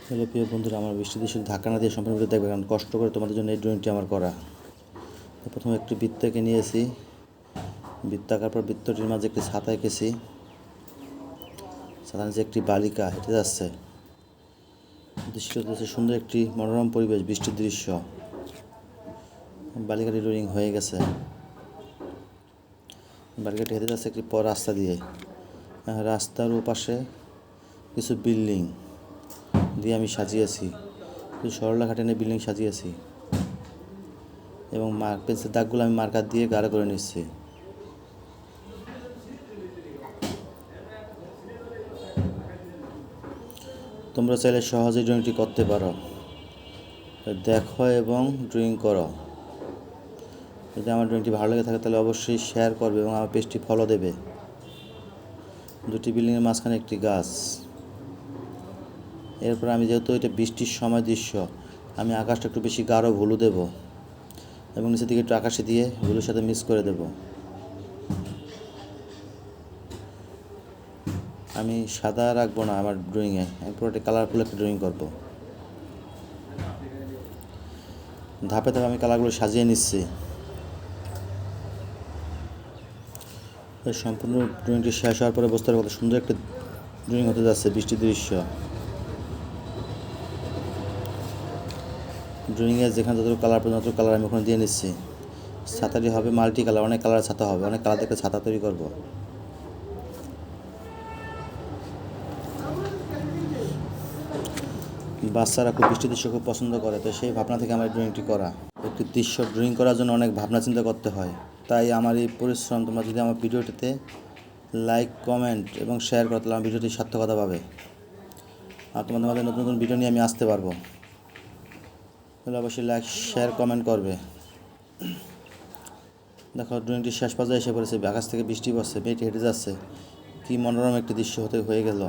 Hello প্রিয় বন্ধুরা, আমার বৃষ্টি দেশের ধাক্কা না দিয়ে সম্পূর্ণ ভিডিও দেখবে, কারণ কষ্ট করে তোমাদের জন্য এই ড্রয়িংটি আমার করা। প্রথমে একটি বৃত্ত এঁকে নিয়েছি, বৃত্ত আঁকার পর বৃত্তটির মাঝে একটি ছাতা এঁকেছি। ছাতার নিচে একটি বালিকা হেঁটে যাচ্ছে। দৃশ্যটি হচ্ছে সুন্দর একটি মনোরম পরিবেশ, বৃষ্টির দৃশ্য। বালিকাটি ড্রয়িং হয়ে গেছে। বালিকাটি হেঁটে যাচ্ছে একটি রাস্তা দিয়ে। রাস্তার ওপাশে কিছু বিল্ডিং দিয়ে আমি সাজিয়েছি, সরলরেখা টেনে বিল্ডিং সাজিয়েছি এবং পেন্সিল দাগগুলো আমি মার্কার দিয়ে গাঢ় করে নিচ্ছি। তোমরা চাইলে সহজেই ড্রয়িংটি করতে পারো। দেখো এবং ড্রয়িং করো। যদি আমার ড্রয়িংটি ভালো লেগে থাকে তাহলে অবশ্যই শেয়ার করবে এবং আমার পেজটি ফলো দেবে। দুটি বিল্ডিংয়ের মাঝখানে একটি গাছ। এরপর আমি যেহেতু এটা বৃষ্টির সময় দৃশ্য, আমি আকাশটা একটু বেশি গাঢ় হলুদ দেব এবং নিচের দিকে একটু আকাশে দিয়ে হলুদের সাথে মিক্স করে দেব। আমি সাদা রাখবো না আমার ড্রয়িংয়ে, আমি পুরোটা কালারফুল একটা ড্রয়িং করব। ধাপে ধাপে আমি কালারগুলো সাজিয়ে নিচ্ছি। সম্পূর্ণ ড্রয়িংটি শেষ হওয়ার পরে বুঝতে পারবো কত সুন্দর একটা ড্রয়িং হতে যাচ্ছে, বৃষ্টির দৃশ্য। ড্রয়িংয়ে যেখানে যত কালার পর্যন্ত কালার আমি ওখানে দিয়ে নিচ্ছি। ছাতাটি হবে মাল্টি কালার, অনেক কালারের ছাতা হবে, অনেক কালার দেখে ছাতা তৈরি করব। বাচ্চারা খুব বৃষ্টির দৃশ্য খুব পছন্দ করে, তো সেই ভাবনা থেকে আমার ড্রয়িংটি করা। একটি দৃশ্য ড্রয়িং করার জন্য অনেক ভাবনা চিন্তা করতে হয়, তাই আমার এই পরিশ্রম। তোমরা যদি আমার ভিডিওটিতে লাইক, কমেন্ট এবং শেয়ার করো তাহলে আমার ভিডিওটি সার্থকতা পাবে, আর তোমাদের মাঝে নতুন নতুন ভিডিও নিয়ে আমি আসতে পারবো। তাহলে অবশ্যই লাইক, শেয়ার, কমেন্ট করবে। দেখো ড্রয়িংটি শেষ পর্যায়ে এসে পড়েছে, আকাশ থেকে বৃষ্টি পড়ছে, মেয়েটি হেঁটে যাচ্ছে। কী মনোরম একটি দৃশ্য হয়ে গেল।